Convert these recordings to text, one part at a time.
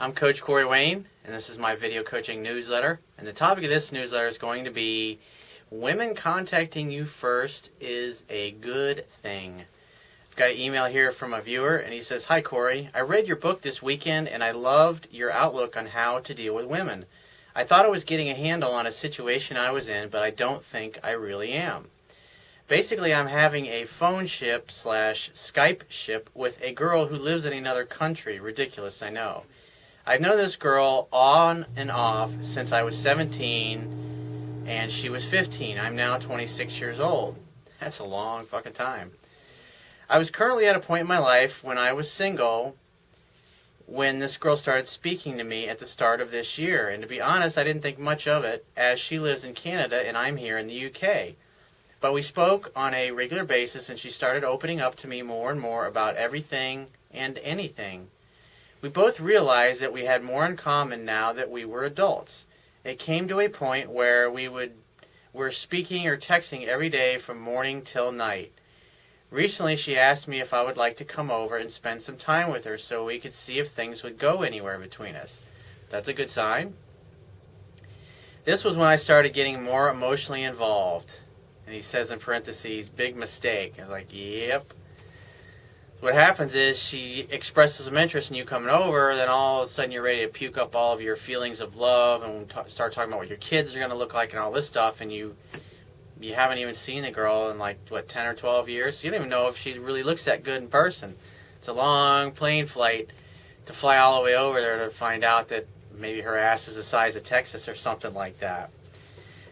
I'm Coach Corey Wayne, and this is my video coaching newsletter. And the topic of this newsletter is going to be women contacting you first is a good thing. I've got an email here from a viewer, and he says, "Hi Corey, I read your book this weekend, and I loved your outlook on how to deal with women. I thought I was getting a handle on a situation I was in, but I don't think I really am. Basically, I'm having a phone ship / Skype ship with a girl who lives in another country. Ridiculous, I know. I've known this girl on and off since I was 17 and she was 15. I'm now 26 years old. That's a long fucking time. I was currently at a point in my life when I was single when this girl started speaking to me at the start of this year. And to be honest, I didn't think much of it as she lives in Canada and I'm here in the UK. But we spoke on a regular basis and she started opening up to me more and more about everything and anything. We both realized that we had more in common now that we were adults. It came to a point where we're speaking or texting every day from morning till night. Recently she asked me if I would like to come over and spend some time with her so we could see if things would go anywhere between us. That's a good sign. This was when I started getting more emotionally involved." And he says in parentheses, "big mistake." I was like, yep. What happens is she expresses some interest in you coming over, then all of a sudden you're ready to puke up all of your feelings of love and start talking about what your kids are going to look like and all this stuff, and you haven't even seen the girl in 10 or 12 years. So you don't even know if she really looks that good in person. It's a long plane flight to fly all the way over there to find out that maybe her ass is the size of Texas or something like that.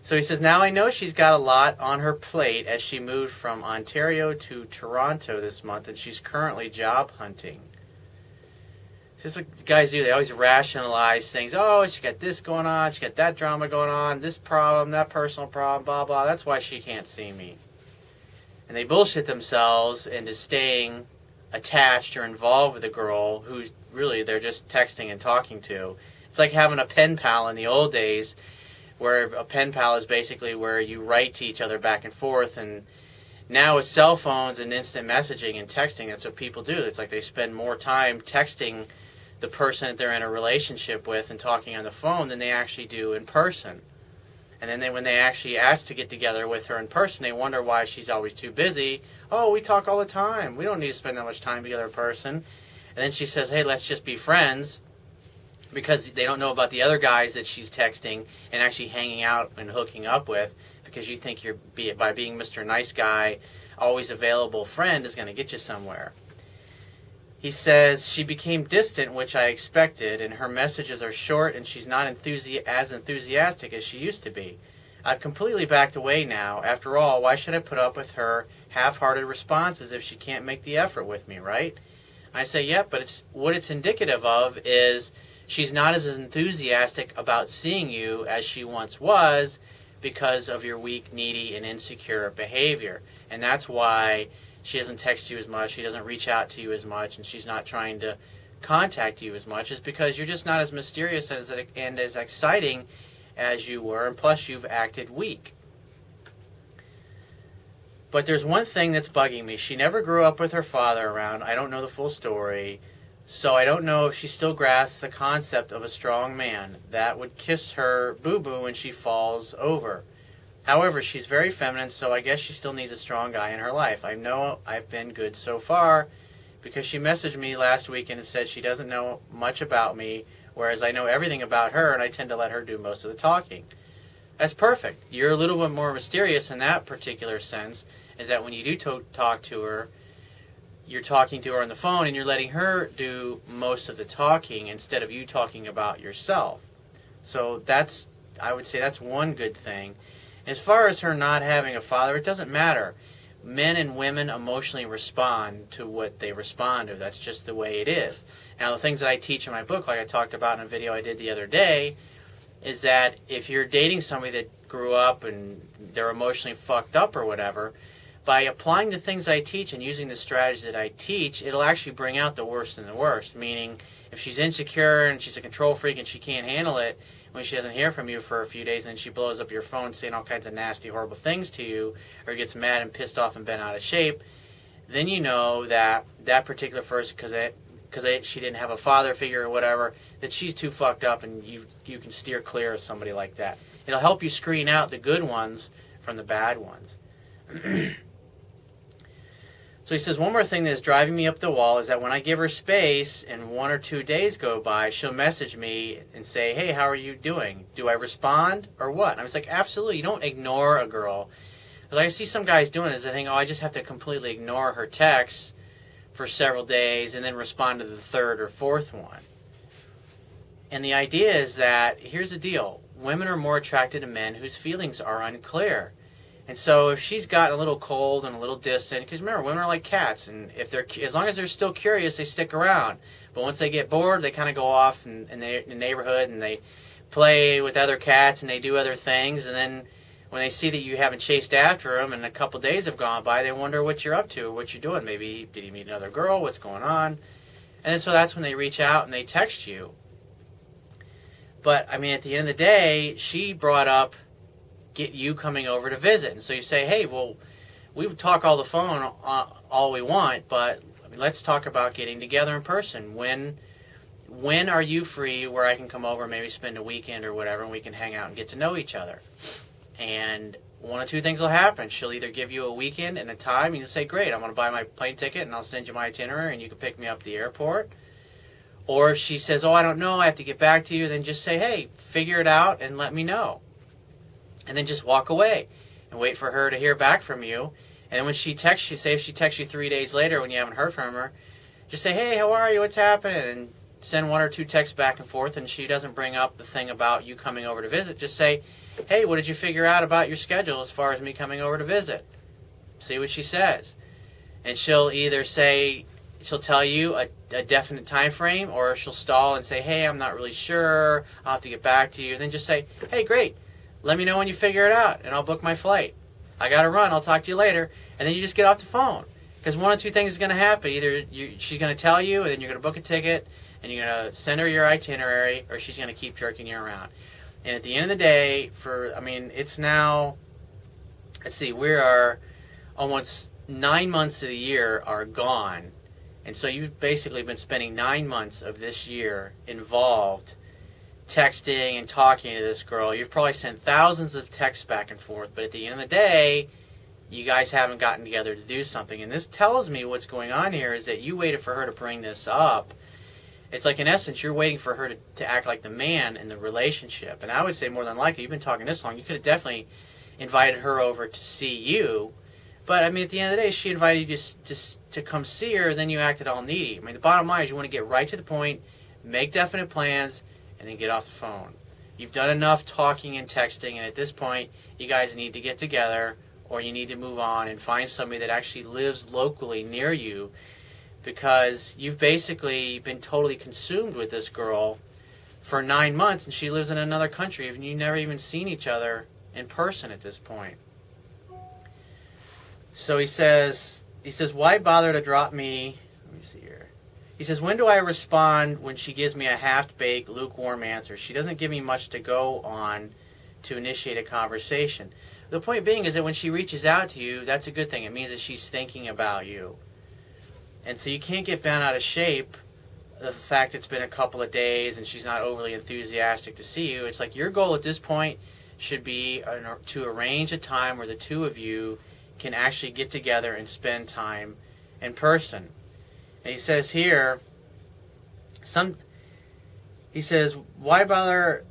So he says, "Now I know she's got a lot on her plate as she moved from Ontario to Toronto this month, and she's currently job hunting." This is what guys do. They always rationalize things. Oh, she got this going on, she got that drama going on, this problem, that personal problem, blah, blah. That's why she can't see me. And they bullshit themselves into staying attached or involved with a girl who really they're just texting and talking to. It's like having a pen pal in the old days, where a pen pal is basically where you write to each other back and forth, and now with cell phones and instant messaging and texting, that's what people do. It's like they spend more time texting the person that they're in a relationship with and talking on the phone than they actually do in person. And then when they actually ask to get together with her in person, they wonder why she's always too busy. "Oh, we talk all the time. We don't need to spend that much time together in person." And then she says, "Hey, let's just be friends," because they don't know about the other guys that she's texting and actually hanging out and hooking up with, because you think by being Mr. Nice Guy, always available friend is going to get you somewhere. He says, "She became distant, which I expected, and her messages are short and she's not as enthusiastic as she used to be. I've completely backed away now. After all, why should I put up with her half-hearted responses if she can't make the effort with me, right?" I say, "Yep, but what it's indicative of is she's not as enthusiastic about seeing you as she once was because of your weak, needy, and insecure behavior. And that's why she doesn't text you as much, she doesn't reach out to you as much, and she's not trying to contact you as much, is because you're just not as mysterious and as exciting as you were, and plus you've acted weak. But there's one thing that's bugging me. She never grew up with her father around. I don't know the full story. So I don't know if she still grasps the concept of a strong man that would kiss her boo-boo when she falls over. However, she's very feminine, so I guess she still needs a strong guy in her life. I know I've been good so far because she messaged me last week and said she doesn't know much about me, whereas I know everything about her and I tend to let her do most of the talking." That's perfect. You're a little bit more mysterious in that particular sense, is that when you do talk to her, you're talking to her on the phone and you're letting her do most of the talking instead of you talking about yourself. So I would say that's one good thing. As far as her not having a father, it doesn't matter. Men and women emotionally respond to what they respond to. That's just the way it is. Now, the things that I teach in my book, like I talked about in a video I did the other day, is that if you're dating somebody that grew up and they're emotionally fucked up or whatever, by applying the things I teach and using the strategies that I teach, it'll actually bring out the worst in the worst. Meaning, if she's insecure and she's a control freak and she can't handle it, when she doesn't hear from you for a few days and then she blows up your phone saying all kinds of nasty, horrible things to you, or gets mad and pissed off and bent out of shape, then you know that that particular person, because she didn't have a father figure or whatever, that she's too fucked up, and you can steer clear of somebody like that. It'll help you screen out the good ones from the bad ones. So he says, one more thing that is driving me up the wall is that when I give her space and 1 or 2 days go by, she'll message me and say, hey, how are you doing? Do I respond or what? And I was like, absolutely. You don't ignore a girl. Like I see some guys doing is they think, oh, I just have to completely ignore her texts for several days and then respond to the third or fourth one. And the idea is that, here's the deal. Women are more attracted to men whose feelings are unclear. And so if she's gotten a little cold and a little distant, because remember, women are like cats, and if they're, as long as they're still curious, they stick around. But once they get bored, they kind of go off in the neighborhood and they play with other cats and they do other things. And then when they see that you haven't chased after them and a couple days have gone by, they wonder what you're up to, what you're doing. Maybe did you meet another girl? What's going on? And then so that's when they reach out and they text you. But I mean, at the end of the day, she brought up get you coming over to visit. And so you say, hey, well, we talk all the phone all we want, but I mean, let's talk about getting together in person. When are you free where I can come over, maybe spend a weekend or whatever, and we can hang out and get to know each other? And one of two things will happen. She'll either give you a weekend and a time, and you'll say, great, I'm going to buy my plane ticket, and I'll send you my itinerary, and you can pick me up at the airport. Or if she says, oh, I don't know, I have to get back to you, then just say, hey, figure it out and let me know. And then just walk away and wait for her to hear back from you. And then when she texts you, say if she texts you 3 days later when you haven't heard from her, just say, hey, how are you? What's happening? And send 1 or 2 texts back and forth. And she doesn't bring up the thing about you coming over to visit. Just say, hey, what did you figure out about your schedule as far as me coming over to visit? See what she says. And she'll either say, she'll tell you a definite time frame, or she'll stall and say, hey, I'm not really sure. I'll have to get back to you. And then just say, hey, great. Let me know when you figure it out, and I'll book my flight. I got to run. I'll talk to you later. And then you just get off the phone. Because one of 2 things is going to happen. Either she's going to tell you, and then you're going to book a ticket, and you're going to send her your itinerary, or she's going to keep jerking you around. And at the end of the day, it's now, let's see, we are almost 9 months of the year are gone. And so you've basically been spending 9 months of this year involved texting and talking to this girl. You've probably sent thousands of texts back and forth, but at the end of the day, you guys haven't gotten together to do something. And this tells me what's going on here is that you waited for her to bring this up. It's like, in essence, you're waiting for her to act like the man in the relationship. And I would say more than likely, you've been talking this long, you could have definitely invited her over to see you. But, I mean, at the end of the day, she invited you to come see her, then you acted all needy. I mean, the bottom line is you want to get right to the point, make definite plans, and then get off the phone. You've done enough talking and texting, and at this point, you guys need to get together, or you need to move on and find somebody that actually lives locally near you, because you've basically been totally consumed with this girl for 9 months, and she lives in another country, and you've never even seen each other in person at this point. So he says, why bother to drop me? Let me see here. He says, when do I respond when she gives me a half-baked, lukewarm answer? She doesn't give me much to go on to initiate a conversation. The point being is that when she reaches out to you, that's a good thing. It means that she's thinking about you. And so you can't get bent out of shape the fact it's been a couple of days and she's not overly enthusiastic to see you. It's like your goal at this point should be to arrange a time where the two of you can actually get together and spend time in person. And he says here, he says, why bother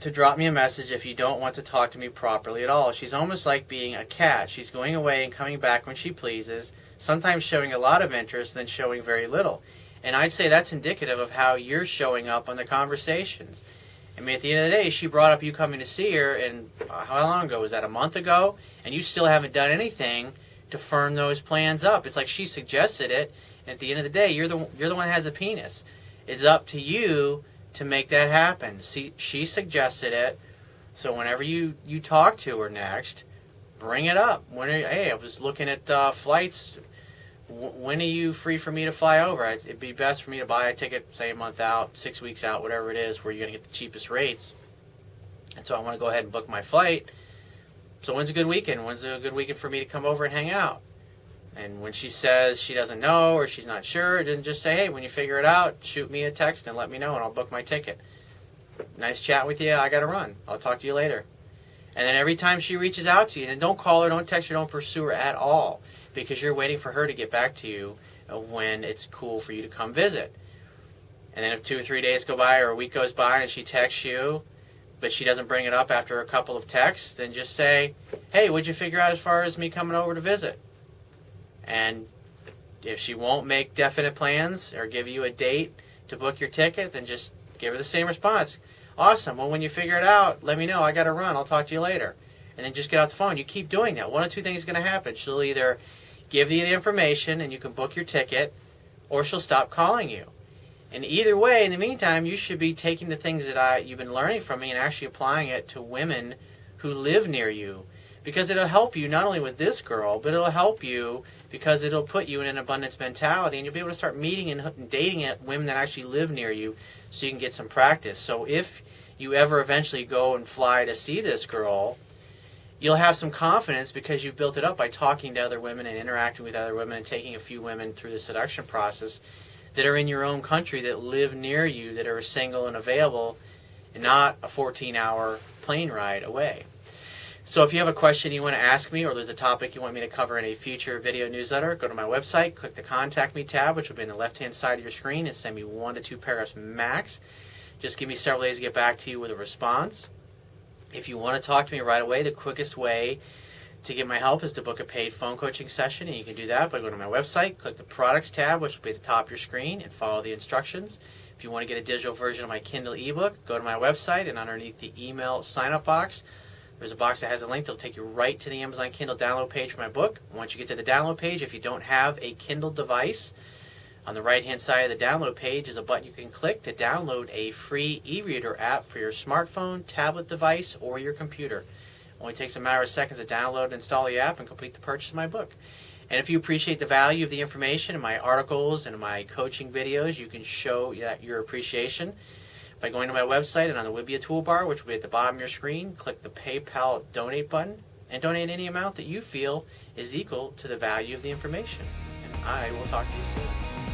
to drop me a message if you don't want to talk to me properly at all? She's almost like being a cat. She's going away and coming back when she pleases, sometimes showing a lot of interest, then showing very little. And I'd say that's indicative of how you're showing up on the conversations. I mean, at the end of the day, she brought up you coming to see her, and how long ago? Was that a month ago? And you still haven't done anything to firm those plans up. It's like she suggested it, and at the end of the day, you're the one that has a penis. It's up to you to make that happen. See, she suggested it, so whenever you talk to her next, bring it up. Hey, I was looking at flights. When are you free for me to fly over? It'd be best for me to buy a ticket, say a month out, 6 weeks out, whatever it is, where you're going to get the cheapest rates. And so I want to go ahead and book my flight. So when's a good weekend? When's a good weekend for me to come over and hang out? And when she says she doesn't know or she's not sure, then just say, hey, when you figure it out, shoot me a text and let me know and I'll book my ticket. Nice chat with you. I got to run. I'll talk to you later. And then every time she reaches out to you, then don't call her, don't text her, don't pursue her at all, because you're waiting for her to get back to you when it's cool for you to come visit. And then if 2 or 3 days go by or a week goes by and she texts you, but she doesn't bring it up after a couple of texts, then just say, hey, what'd you figure out as far as me coming over to visit? And if she won't make definite plans or give you a date to book your ticket, then just give her the same response. Awesome. Well, when you figure it out, let me know. I got to run. I'll talk to you later. And then just get off the phone. You keep doing that. One of two things is going to happen. She'll either give you the information and you can book your ticket, or she'll stop calling you. And either way, in the meantime, you should be taking the things that you've been learning from me and actually applying it to women who live near you. Because it'll help you not only with this girl, but it'll help you because it'll put you in an abundance mentality, and you'll be able to start meeting and dating women that actually live near you so you can get some practice. So if you ever eventually go and fly to see this girl, you'll have some confidence because you've built it up by talking to other women and interacting with other women and taking a few women through the seduction process that are in your own country, that live near you, that are single and available, and not a 14-hour plane ride away. So if you have a question you want to ask me, or there's a topic you want me to cover in a future video newsletter, go to my website, click the Contact Me tab, which will be on the left-hand side of your screen, and send me 1 to 2 paragraphs max. Just give me several days to get back to you with a response. If you want to talk to me right away, the quickest way to get my help is to book a paid phone coaching session, and you can do that by going to my website, click the Products tab, which will be at the top of your screen, and follow the instructions. If you want to get a digital version of my Kindle ebook, go to my website, and underneath the email sign-up box, there's a box that has a link that'll take you right to the Amazon Kindle download page for my book. Once you get to the download page, if you don't have a Kindle device, on the right-hand side of the download page is a button you can click to download a free e-reader app for your smartphone, tablet device, or your computer. It only takes a matter of seconds to download and install the app and complete the purchase of my book. And if you appreciate the value of the information in my articles and my coaching videos, you can show your appreciation by going to my website, and on the Wibbia toolbar, which will be at the bottom of your screen, click the PayPal donate button and donate any amount that you feel is equal to the value of the information. And I will talk to you soon.